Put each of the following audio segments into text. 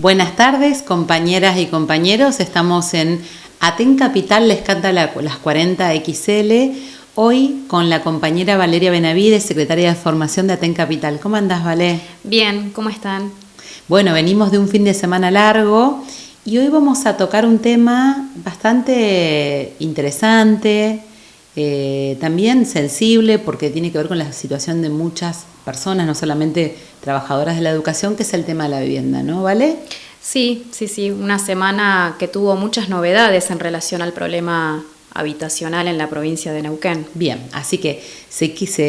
Buenas tardes, compañeras y compañeros. Estamos en Aten Capital, les canta las 40 XL. Hoy con la compañera Valeria Benavides, secretaria de Formación de Aten Capital. ¿Cómo andás, Valé? Bien, ¿cómo están? Bueno, venimos de un fin de semana largo y hoy vamos a tocar un tema bastante interesante, también sensible, porque tiene que ver con la situación de muchas personas, no solamente trabajadoras de la educación, que es el tema de la vivienda, ¿no, Vale? Sí, una semana que tuvo muchas novedades en relación al problema habitacional en la provincia de Neuquén. Bien, así que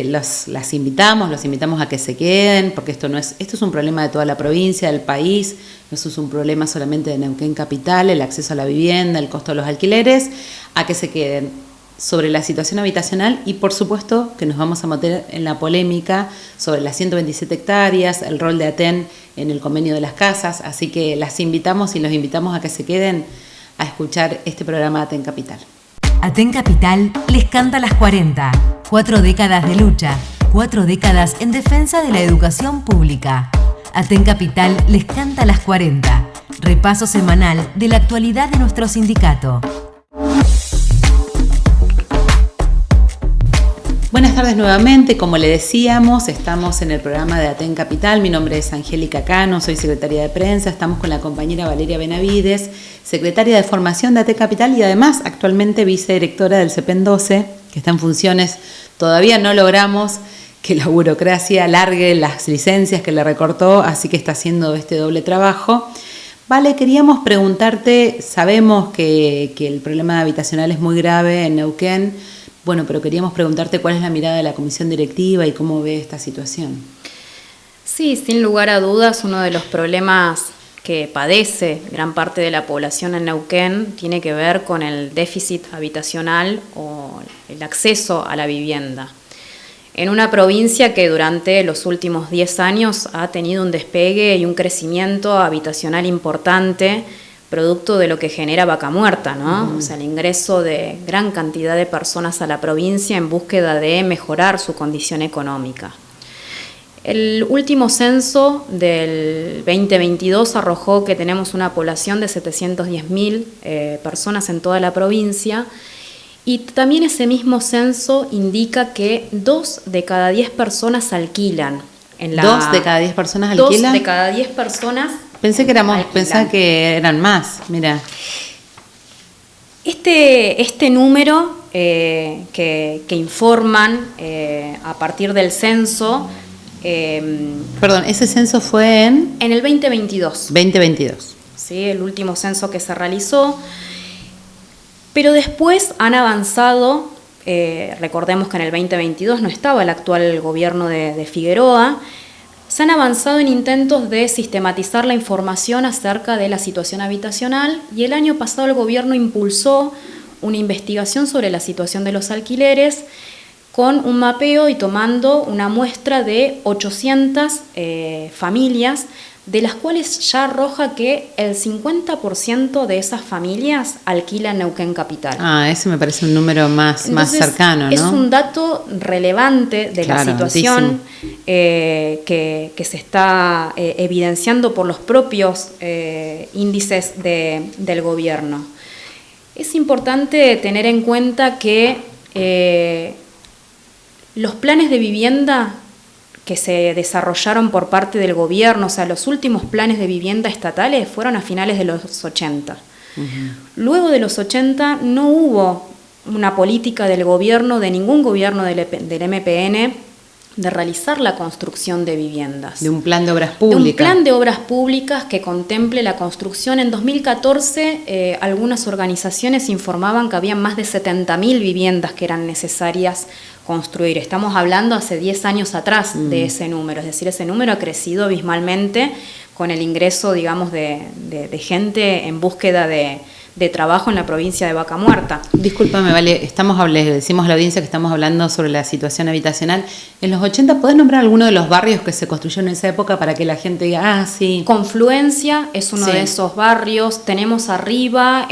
los invitamos a que se queden, porque esto es un problema de toda la provincia, del país, no es un problema solamente de Neuquén Capital, el acceso a la vivienda, el costo de los alquileres, a que se queden sobre la situación habitacional y por supuesto que nos vamos a meter en la polémica sobre las 127 hectáreas, el rol de Aten en el convenio de las casas, así que las invitamos y los invitamos a que se queden a escuchar este programa de Aten Capital. Aten Capital les canta las 40, 4 décadas de lucha, 4 décadas en defensa de la educación pública. Aten Capital les canta las 40, repaso semanal de la actualidad de nuestro sindicato. Buenas tardes nuevamente, como le decíamos, estamos en el programa de Aten Capital. Mi nombre es Angélica Cano, soy secretaria de prensa, estamos con la compañera Valeria Benavides, secretaria de formación de Aten Capital y además actualmente vicedirectora del CEPEN 12, que está en funciones. Todavía no logramos que la burocracia alargue las licencias que le recortó, así que está haciendo este doble trabajo. Vale, queríamos preguntarte, sabemos que el problema habitacional es muy grave en Neuquén. Bueno, pero queríamos preguntarte cuál es la mirada de la comisión directiva y cómo ve esta situación. Sí, sin lugar a dudas, uno de los problemas que padece gran parte de la población en Neuquén tiene que ver con el déficit habitacional o el acceso a la vivienda. En una provincia que durante los últimos 10 años ha tenido un despegue y un crecimiento habitacional importante, producto de lo que genera Vaca Muerta, ¿no? O sea, el ingreso de gran cantidad de personas a la provincia en búsqueda de mejorar su condición económica. El último censo del 2022 arrojó que tenemos una población de 710.000 personas en toda la provincia y también ese mismo censo indica que 2 de cada 10 personas alquilan. ¿2 de cada 10 personas alquilan? 2 de cada 10 personas Pensaba que eran más, mira. Este número que informan a partir del censo... Perdón, ¿ese censo fue en...? En el 2022. 2022. Sí, el último censo que se realizó. Pero después han avanzado, recordemos que en el 2022 no estaba el actual gobierno de Figueroa. Se han avanzado en intentos de sistematizar la información acerca de la situación habitacional y el año pasado el gobierno impulsó una investigación sobre la situación de los alquileres con un mapeo y tomando una muestra de 800 familias, de las cuales ya arroja que el 50% de esas familias alquilan Neuquén Capital. Ese me parece un número más cercano, ¿no? Es un dato relevante de la situación que se está evidenciando por los propios índices del gobierno. Es importante tener en cuenta que los planes de vivienda que se desarrollaron por parte del gobierno, o sea, los últimos planes de vivienda estatales fueron a finales de los 80. Luego de los 80 no hubo una política del gobierno, de ningún gobierno del MPN, de realizar la construcción de viviendas. De un plan de obras públicas. De un plan de obras públicas que contemple la construcción. En 2014, algunas organizaciones informaban que había más de 70.000 viviendas que eran necesarias construir. Estamos hablando hace 10 años atrás de ese número, es decir, ese número ha crecido abismalmente con el ingreso, digamos, de gente en búsqueda de trabajo en la provincia de Vaca Muerta. Discúlpame, Vale, decimos a la audiencia que estamos hablando sobre la situación habitacional. En los 80, ¿podés nombrar alguno de los barrios que se construyeron en esa época para que la gente diga, sí? Confluencia es uno de esos barrios. Tenemos arriba,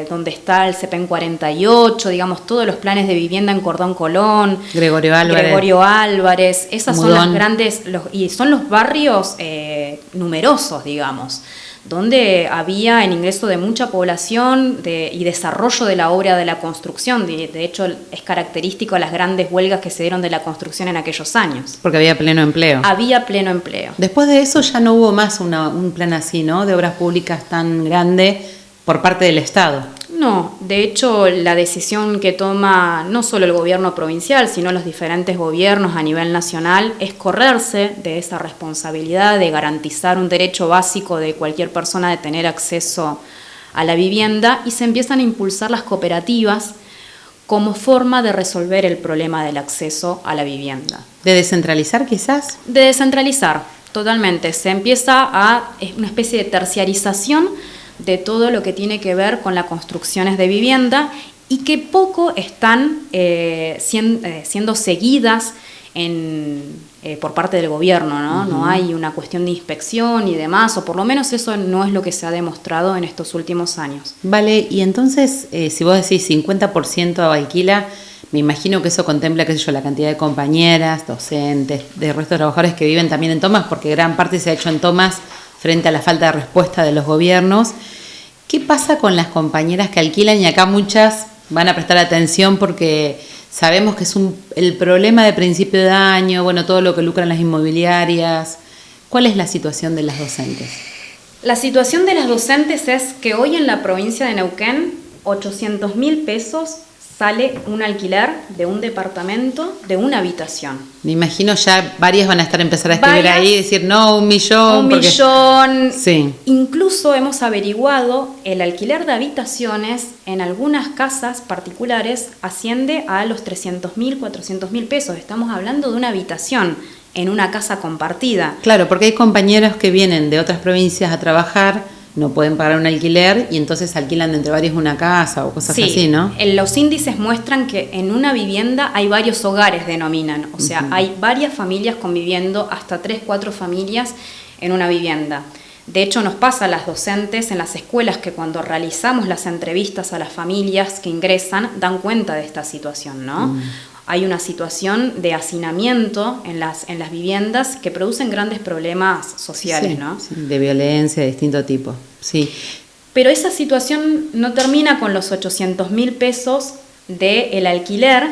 donde está el CEPEN 48, digamos, todos los planes de vivienda en Cordón Colón, Gregorio Álvarez. Esas Mudón. son las grandes, y son los barrios numerosos, digamos. donde había el ingreso de mucha población y desarrollo de la obra de la construcción. De hecho, es característico las grandes huelgas que se dieron de la construcción en aquellos años. Porque había pleno empleo. Había pleno empleo. Después de eso ya no hubo más un plan así, ¿no? De obras públicas tan grande por parte del Estado. No, de hecho la decisión que toma no solo el gobierno provincial, sino los diferentes gobiernos a nivel nacional es correrse de esa responsabilidad de garantizar un derecho básico de cualquier persona de tener acceso a la vivienda, y se empiezan a impulsar las cooperativas como forma de resolver el problema del acceso a la vivienda. ¿De descentralizar quizás? De descentralizar, totalmente. Se empieza es una especie de terciarización de todo lo que tiene que ver con las construcciones de vivienda, y que poco están siendo seguidas por parte del gobierno, ¿no? No hay una cuestión de inspección y demás, o por lo menos eso no es lo que se ha demostrado en estos últimos años. Vale, y entonces, si vos decís 50% alquila, me imagino que eso contempla, qué sé yo, la cantidad de compañeras, docentes, de resto de trabajadores que viven también en tomas, porque gran parte se ha hecho en tomas frente a la falta de respuesta de los gobiernos. ¿Qué pasa con las compañeras que alquilan? Y acá muchas van a prestar atención porque sabemos que es el problema de principio de año, bueno, todo lo que lucran las inmobiliarias. ¿Cuál es la situación de las docentes? La situación de las docentes es que hoy en la provincia de Neuquén, 800.000 pesos sale un alquiler de un departamento de una habitación. Me imagino ya varias van a empezar a escribir ahí y decir, no, 1 millón. 1 millón. Sí. Incluso hemos averiguado, el alquiler de habitaciones en algunas casas particulares asciende a los 300.000, 400.000 pesos. Estamos hablando de una habitación en una casa compartida. Claro, porque hay compañeros que vienen de otras provincias a trabajar, no pueden pagar un alquiler y entonces alquilan de entre varios una casa o cosas así, ¿no? Los índices muestran que en una vivienda hay varios hogares, denominan. O sea, hay varias familias conviviendo, hasta 3, 4 familias en una vivienda. De hecho, nos pasa a las docentes en las escuelas que cuando realizamos las entrevistas a las familias que ingresan, dan cuenta de esta situación, ¿no? Hay una situación de hacinamiento en las viviendas que producen grandes problemas sociales, ¿no? Sí, de violencia de distinto tipo, sí. Pero esa situación no termina con los 800.000 pesos del alquiler,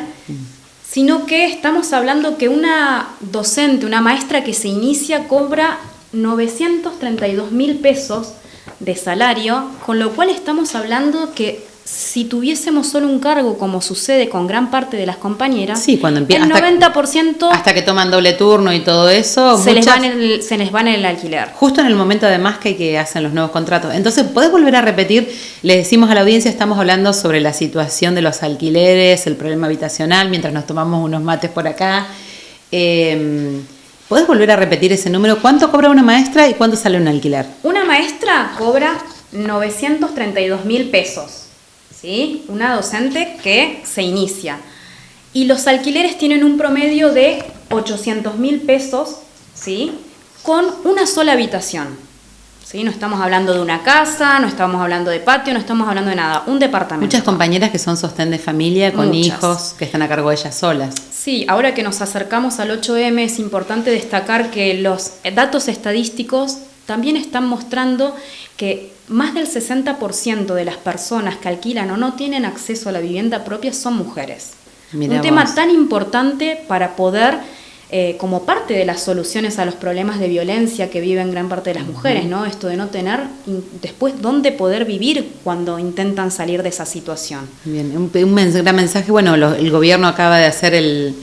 sino que estamos hablando que una docente, una maestra que se inicia, cobra 932.000 pesos de salario, con lo cual estamos hablando que si tuviésemos solo un cargo, como sucede con gran parte de las compañeras, sí, cuando el 90%... Hasta que toman doble turno y todo eso... Se les van en el alquiler. Justo en el momento además que hacen los nuevos contratos. Entonces, ¿podés volver a repetir? Le decimos a la audiencia, estamos hablando sobre la situación de los alquileres, el problema habitacional, mientras nos tomamos unos mates por acá. ¿Podés volver a repetir ese número? ¿Cuánto cobra una maestra y cuánto sale un alquiler? Una maestra cobra 932.000 pesos. ¿Sí? Una docente que se inicia. Y los alquileres tienen un promedio de 800.000 pesos, ¿sí? Con una sola habitación. ¿Sí? No estamos hablando de una casa, no estamos hablando de patio, no estamos hablando de nada. Un departamento. Muchas compañeras que son sostén de familia, con hijos, que están a cargo de ellas solas. Sí, ahora que nos acercamos al 8M es importante destacar que los datos estadísticos también están mostrando que más del 60% de las personas que alquilan o no tienen acceso a la vivienda propia son mujeres. Mirá un tema vos. tan importante para poder, como parte de las soluciones a los problemas de violencia que viven gran parte de las mujeres, ¿no? Esto de no tener después dónde poder vivir cuando intentan salir de esa situación. Bien, un gran mensaje. Bueno, el gobierno acaba de hacer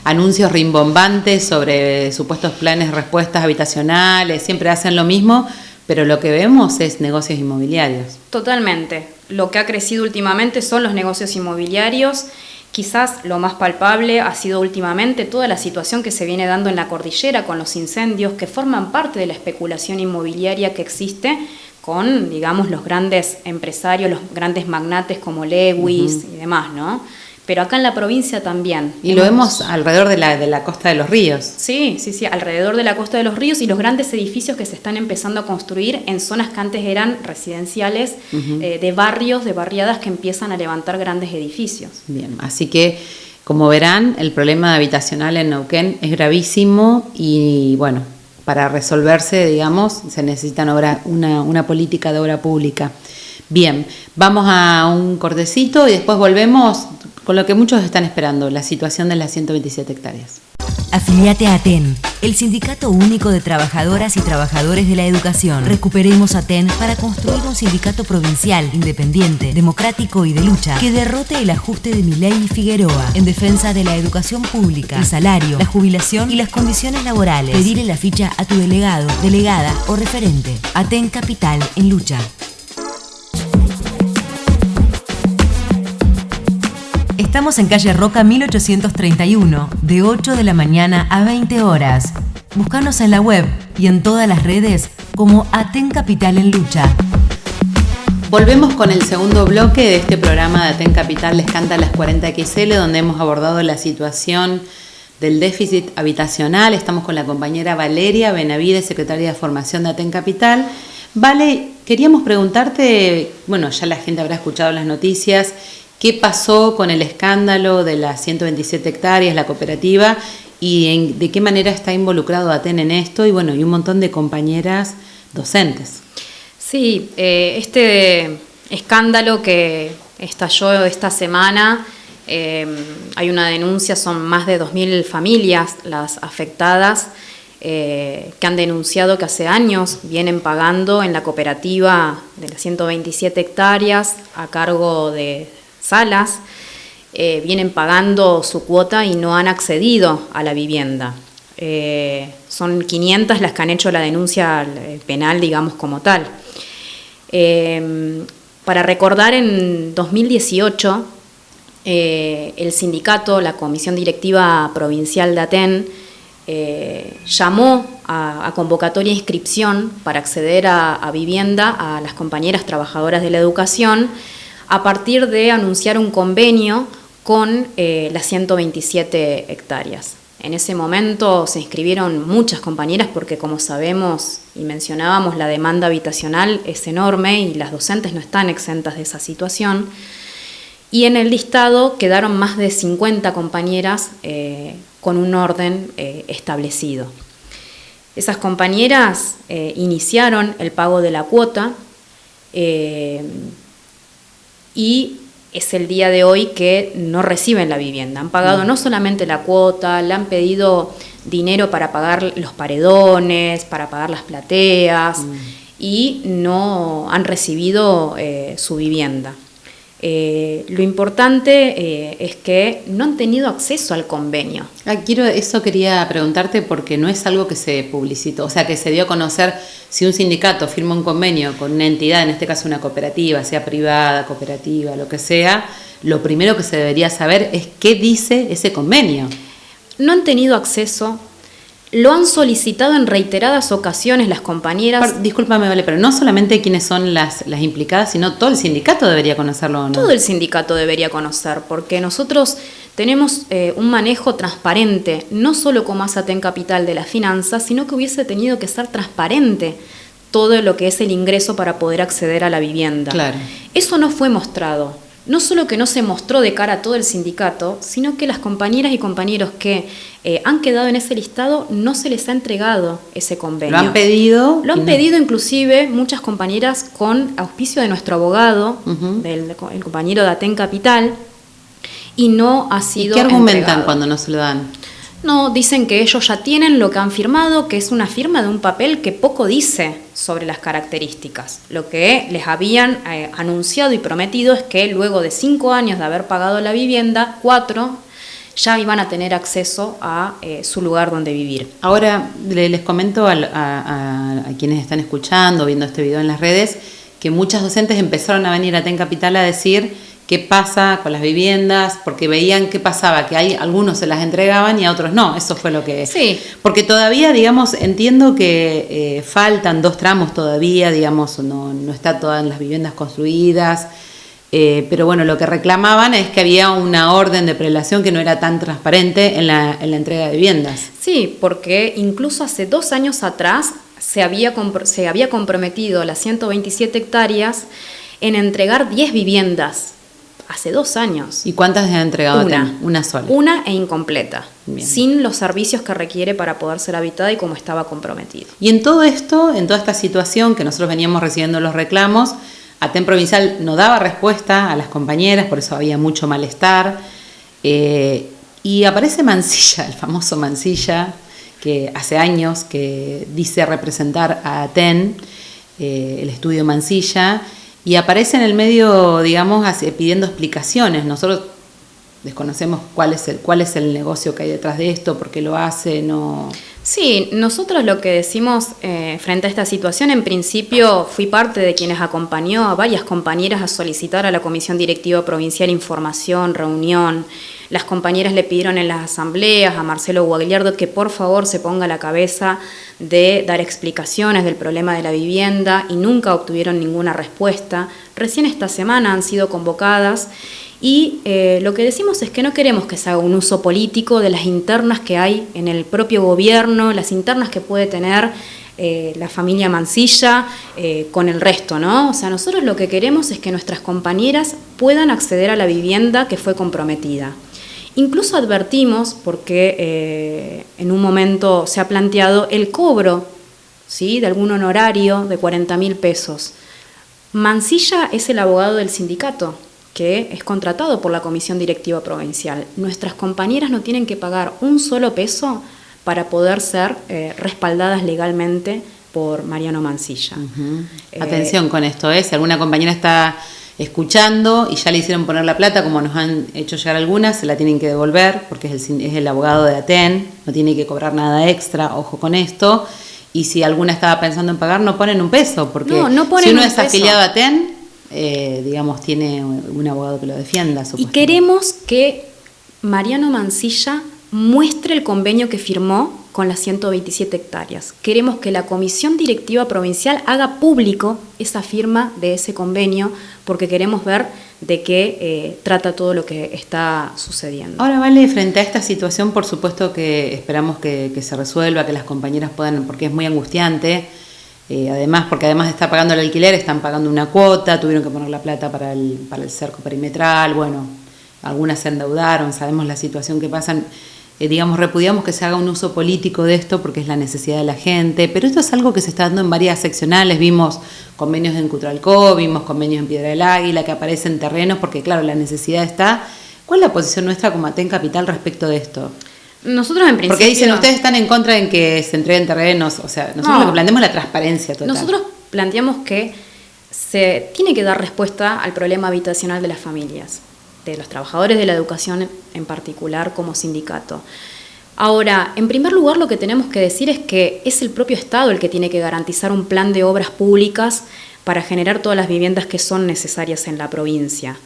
anuncios rimbombantes sobre supuestos planes de respuestas habitacionales, siempre hacen lo mismo, pero lo que vemos es negocios inmobiliarios. Totalmente. Lo que ha crecido últimamente son los negocios inmobiliarios. Quizás lo más palpable ha sido últimamente toda la situación que se viene dando en la cordillera con los incendios que forman parte de la especulación inmobiliaria que existe con, digamos, los grandes empresarios, los grandes magnates como Lewis y demás, ¿no? Pero acá en la provincia también. Y lo vemos alrededor de la costa de los ríos. Sí, alrededor de la costa de los ríos y los grandes edificios que se están empezando a construir en zonas que antes eran residenciales, de barrios, de barriadas que empiezan a levantar grandes edificios. Bien, así que, como verán, el problema habitacional en Neuquén es gravísimo y, bueno, para resolverse, digamos, se necesita una política de obra pública. Bien, vamos a un cortecito y después volvemos con lo que muchos están esperando, la situación de las 127 hectáreas. Afiliate a ATEN, el Sindicato Único de Trabajadoras y Trabajadores de la Educación. Recuperemos ATEN para construir un sindicato provincial, independiente, democrático y de lucha, que derrote el ajuste de Milei y Figueroa, en defensa de la educación pública, el salario, la jubilación y las condiciones laborales. Pedile la ficha a tu delegado, delegada o referente. ATEN Capital en lucha. Estamos en calle Roca 1831, de 8 de la mañana a 20 horas. Búscanos en la web y en todas las redes como ATEN Capital en Lucha. Volvemos con el segundo bloque de este programa de ATEN Capital Les Canta las 40 XL, donde hemos abordado la situación del déficit habitacional. Estamos con la compañera Valeria Benavides, secretaria de Formación de ATEN Capital. Vale, queríamos preguntarte, bueno, ya la gente habrá escuchado las noticias, ¿qué pasó con el escándalo de las 127 hectáreas, la cooperativa, y de qué manera está involucrado ATEN en esto? Y bueno, y un montón de compañeras docentes. Sí, este escándalo que estalló esta semana, hay una denuncia, son más de 2.000 familias las afectadas, que han denunciado que hace años vienen pagando en la cooperativa de las 127 hectáreas a cargo de Salas, vienen pagando su cuota y no han accedido a la vivienda. Son 500 las que han hecho la denuncia penal, digamos, como tal. Para recordar, en 2018, el sindicato, la Comisión Directiva Provincial de ATEN, llamó a convocatoria e inscripción para acceder a vivienda a las compañeras trabajadoras de la educación, a partir de anunciar un convenio con las 127 hectáreas. En ese momento se inscribieron muchas compañeras porque, como sabemos y mencionábamos, la demanda habitacional es enorme y las docentes no están exentas de esa situación. Y en el listado quedaron más de 50 compañeras con un orden establecido. Esas compañeras iniciaron el pago de la cuota y es el día de hoy que no reciben la vivienda. Han pagado no solamente la cuota, le han pedido dinero para pagar los paredones, para pagar las plateas, y no han recibido su vivienda. Lo importante es que no han tenido acceso al convenio. Eso quería preguntarte, porque no es algo que se publicitó, o sea, que se dio a conocer. Si un sindicato firma un convenio con una entidad, en este caso una cooperativa, sea privada, cooperativa, lo que sea, lo primero que se debería saber es qué dice ese convenio. No han tenido acceso. Lo han solicitado en reiteradas ocasiones las compañeras. Discúlpame, Vale, pero no solamente quiénes son las implicadas, sino todo el sindicato debería conocerlo, ¿no? Todo el sindicato debería conocer, porque nosotros tenemos un manejo transparente, no solo como hace ATEN Capital de las finanzas, sino que hubiese tenido que ser transparente todo lo que es el ingreso para poder acceder a la vivienda. Claro. Eso no fue mostrado. No solo que no se mostró de cara a todo el sindicato, sino que las compañeras y compañeros que han quedado en ese listado no se les ha entregado ese convenio. ¿Lo han pedido? Lo han pedido inclusive muchas compañeras con auspicio de nuestro abogado, el compañero de ATEN Capital, y no ha sido ¿Y qué argumentan entregado. cuando no se lo dan? No, dicen que ellos ya tienen lo que han firmado, que es una firma de un papel que poco dice sobre las características. Lo que les habían anunciado y prometido es que luego de 5 años de haber pagado la vivienda, 4 ya iban a tener acceso a su lugar donde vivir. Ahora les comento a quienes están escuchando, viendo este video en las redes, que muchas docentes empezaron a venir a ATEN Capital a decir qué pasa con las viviendas, porque veían qué pasaba, que algunos se las entregaban y a otros no. Eso fue lo que... Sí. Porque todavía, digamos, entiendo que faltan 2 tramos todavía, digamos, no está todas las viviendas construidas, pero bueno, lo que reclamaban es que había una orden de prelación que no era tan transparente en la entrega de viviendas. Sí, porque incluso hace 2 años atrás se había comprometido las 127 hectáreas en entregar 10 viviendas hace 2 años. ¿Y cuántas han entregado? Una sola. Una e incompleta, Bien. sin los servicios que requiere para poder ser habitada y como estaba comprometido. Y en todo esto, en toda esta situación que nosotros veníamos recibiendo los reclamos, Aten Provincial no daba respuesta a las compañeras, por eso había mucho malestar. Y aparece Mansilla, el famoso Mansilla, que hace años que dice representar a Aten, el estudio Mansilla, y aparece en el medio, digamos, pidiendo explicaciones. Nosotros desconocemos cuál es el negocio que hay detrás de esto, por qué lo hace, no... Sí, nosotros lo que decimos frente a esta situación, en principio fui parte de quienes acompañó a varias compañeras a solicitar a la Comisión Directiva Provincial información, reunión. Las compañeras le pidieron en las asambleas a Marcelo Guagliardo que por favor se ponga a la cabeza de dar explicaciones del problema de la vivienda y nunca obtuvieron ninguna respuesta. Recién esta semana han sido convocadas. Y lo que decimos es que no queremos que se haga un uso político de las internas que hay en el propio gobierno, las internas que puede tener la familia Mansilla con el resto, ¿no? O sea, nosotros lo que queremos es que nuestras compañeras puedan acceder a la vivienda que fue comprometida. Incluso advertimos, porque en un momento se ha planteado el cobro, ¿sí?, de algún honorario de 40.000 pesos. Mansilla es el abogado del sindicato, que es contratado por la Comisión Directiva Provincial. Nuestras compañeras no tienen que pagar un solo peso para poder ser respaldadas legalmente por Mariano Mansilla. Atención con esto, si alguna compañera está escuchando y ya le hicieron poner la plata, como nos han hecho llegar algunas, se la tienen que devolver, porque es el abogado de Aten, no tiene que cobrar nada extra, ojo con esto. Y si alguna estaba pensando en pagar, no ponen un peso, porque no ponen si uno un es peso. afiliado a Aten, digamos, tiene un abogado que lo defienda. Y queremos que Mariano Mansilla muestre el convenio que firmó con las 127 hectáreas. Queremos que la Comisión Directiva Provincial haga público esa firma de ese convenio, porque queremos ver de qué trata todo lo que está sucediendo. Ahora, Vale, frente a esta situación, por supuesto que esperamos que se resuelva, que las compañeras puedan, porque es muy angustiante. Porque además de estar pagando el alquiler, están pagando una cuota, tuvieron que poner la plata para el cerco perimetral, bueno, algunas se endeudaron, sabemos la situación que pasan. Repudiamos que se haga un uso político de esto porque es la necesidad de la gente, pero esto es algo que se está dando en varias seccionales. Vimos convenios en Cutralcó, vimos convenios en Piedra del Águila que aparecen terrenos porque, claro, la necesidad está. ¿Cuál es la posición nuestra como Aten Capital respecto de esto? Nosotros en principio... Porque dicen, ustedes están en contra en que se entreguen terrenos, o sea, nosotros lo que planteamos es la transparencia total. Nosotros planteamos que se tiene que dar respuesta al problema habitacional de las familias, de los trabajadores de la educación en particular como sindicato. Ahora, en primer lugar, lo que tenemos que decir es que es el propio Estado el que tiene que garantizar un plan de obras públicas para generar todas las viviendas que son necesarias en la provincia.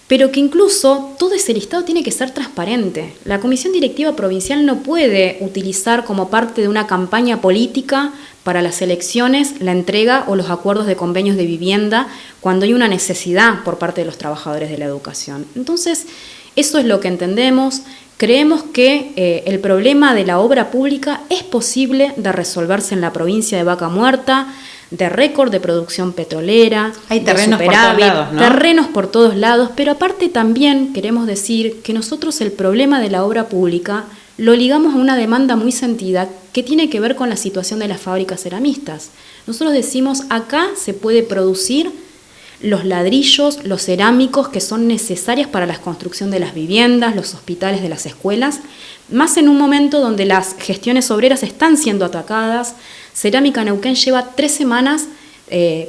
Pero que incluso todo ese listado tiene que ser transparente. La Comisión Directiva Provincial no puede utilizar como parte de una campaña política para las elecciones la entrega o los acuerdos de convenios de vivienda cuando hay una necesidad por parte de los trabajadores de la educación. Entonces, eso es lo que entendemos. Creemos que el problema de la obra pública es posible de resolverse en la provincia de Vaca Muerta, de récord de producción petrolera, hay terrenos por todos lados, ¿no? Terrenos por todos lados, pero aparte también queremos decir que nosotros el problema de la obra pública lo ligamos a una demanda muy sentida que tiene que ver con la situación de las fábricas ceramistas. Nosotros decimos, acá se puede producir los ladrillos, los cerámicos que son necesarios para la construcción de las viviendas, los hospitales, de las escuelas, más en un momento donde las gestiones obreras están siendo atacadas. Cerámica Neuquén lleva 3 semanas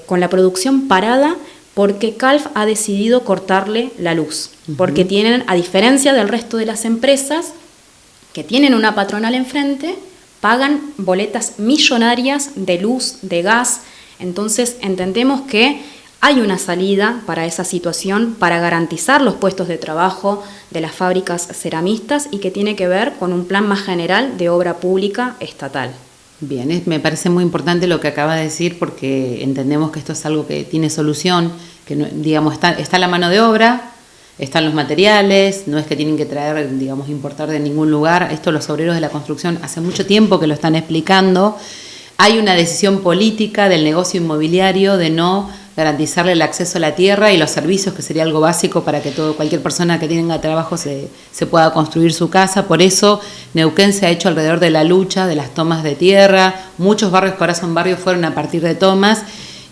con la producción parada porque Calf ha decidido cortarle la luz, porque tienen, a diferencia del resto de las empresas que tienen una patronal enfrente, pagan boletas millonarias de luz, de gas. Entonces entendemos que hay una salida para esa situación, para garantizar los puestos de trabajo de las fábricas ceramistas y que tiene que ver con un plan más general de obra pública estatal. Bien, me parece muy importante lo que acaba de decir porque entendemos que esto es algo que tiene solución, que no, digamos está la mano de obra, están los materiales, no es que tienen que traer, digamos, importar de ningún lugar. Esto los obreros de la construcción hace mucho tiempo que lo están explicando. Hay una decisión política del negocio inmobiliario de no garantizarle el acceso a la tierra y los servicios, que sería algo básico para que cualquier persona que tenga trabajo se pueda construir su casa. Por eso Neuquén se ha hecho alrededor de la lucha de las tomas de tierra. Muchos barrios que ahora son barrios fueron a partir de tomas.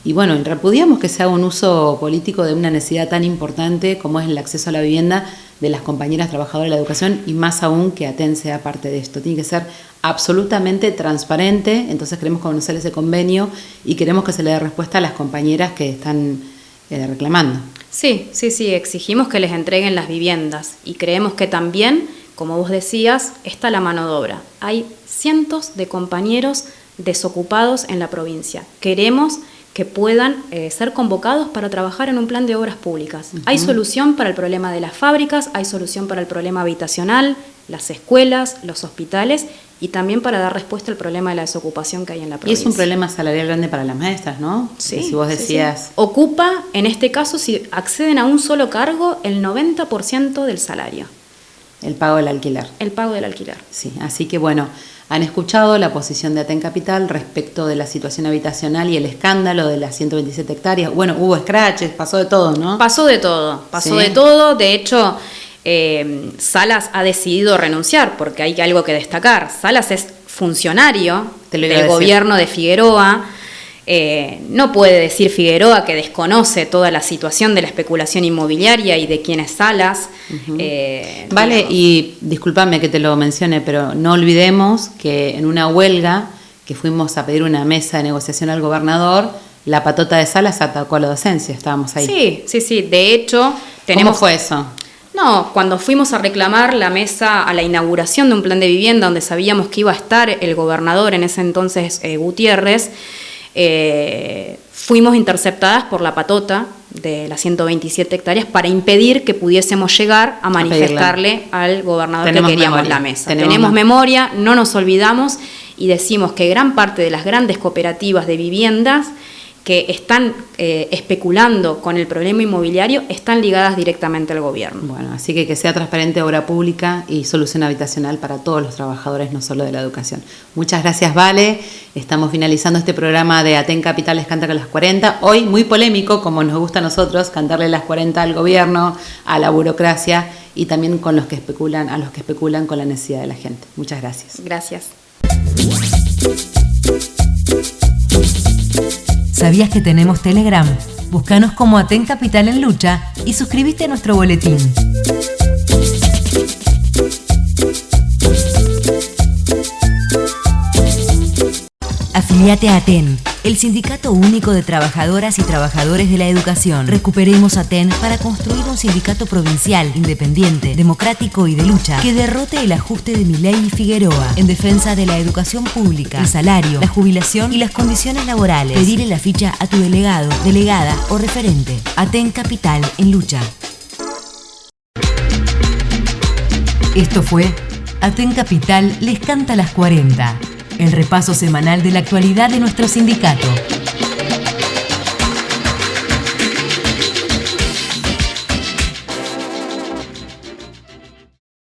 Y bueno, repudiamos que se haga un uso político de una necesidad tan importante como es el acceso a la vivienda de las compañeras trabajadoras de la educación, y más aún que ATEN sea parte de esto. Tiene que ser absolutamente transparente. Entonces queremos conocer ese convenio y queremos que se le dé respuesta a las compañeras que están reclamando. Sí, exigimos que les entreguen las viviendas y creemos que también, como vos decías, está la mano de obra. Hay cientos de compañeros desocupados en la provincia. Queremos que puedan ser convocados para trabajar en un plan de obras públicas. Hay solución para el problema de las fábricas, hay solución para el problema habitacional, las escuelas, los hospitales, y también para dar respuesta al problema de la desocupación que hay en la provincia. Y es un problema salarial grande para las maestras, ¿no? Sí. Si vos decías... Sí. Ocupa, en este caso, si acceden a un solo cargo, el 90% del salario. El pago del alquiler. El pago del alquiler. Sí, así que bueno... Han escuchado la posición de ATEN Capital respecto de la situación habitacional y el escándalo de las 127 hectáreas. Bueno, hubo scratches, pasó de todo, ¿no? Pasó de todo. De hecho, Salas ha decidido renunciar porque hay algo que destacar. Salas es funcionario del gobierno de Figueroa. No puede decir Figueroa que desconoce toda la situación de la especulación inmobiliaria y de quién es Salas. Vale, digamos. Y discúlpame que te lo mencione, pero no olvidemos que en una huelga que fuimos a pedir una mesa de negociación al gobernador, la patota de Salas atacó a la docencia, estábamos ahí. Sí, de hecho... ¿Cómo fue eso? No, cuando fuimos a reclamar la mesa a la inauguración de un plan de vivienda donde sabíamos que iba a estar el gobernador en ese entonces, Gutiérrez, fuimos interceptadas por la patota de las 127 hectáreas para impedir que pudiésemos llegar a manifestarle al gobernador que queríamos la mesa. Tenemos memoria, no nos olvidamos y decimos que gran parte de las grandes cooperativas de viviendas que están especulando con el problema inmobiliario están ligadas directamente al gobierno. Bueno, así que sea transparente obra pública y solución habitacional para todos los trabajadores, no solo de la educación. Muchas gracias, Vale. Estamos finalizando este programa de ATEN Capital les canta con las 40. Hoy muy polémico, como nos gusta a nosotros, cantarle las 40 al gobierno, a la burocracia y también con los que especulan, a los que especulan con la necesidad de la gente. Muchas gracias. Gracias. ¿Sabías que tenemos Telegram? Búscanos como ATEN Capital en Lucha y suscríbete a nuestro boletín. Afiliate a ATEN, el Sindicato Único de Trabajadoras y Trabajadores de la Educación. Recuperemos ATEN para construir un sindicato provincial, independiente, democrático y de lucha, que derrote el ajuste de Milei y Figueroa, en defensa de la educación pública, el salario, la jubilación y las condiciones laborales. Pedile la ficha a tu delegado, delegada o referente. ATEN Capital en Lucha. Esto fue ATEN Capital les canta las 40. El repaso semanal de la actualidad de nuestro sindicato.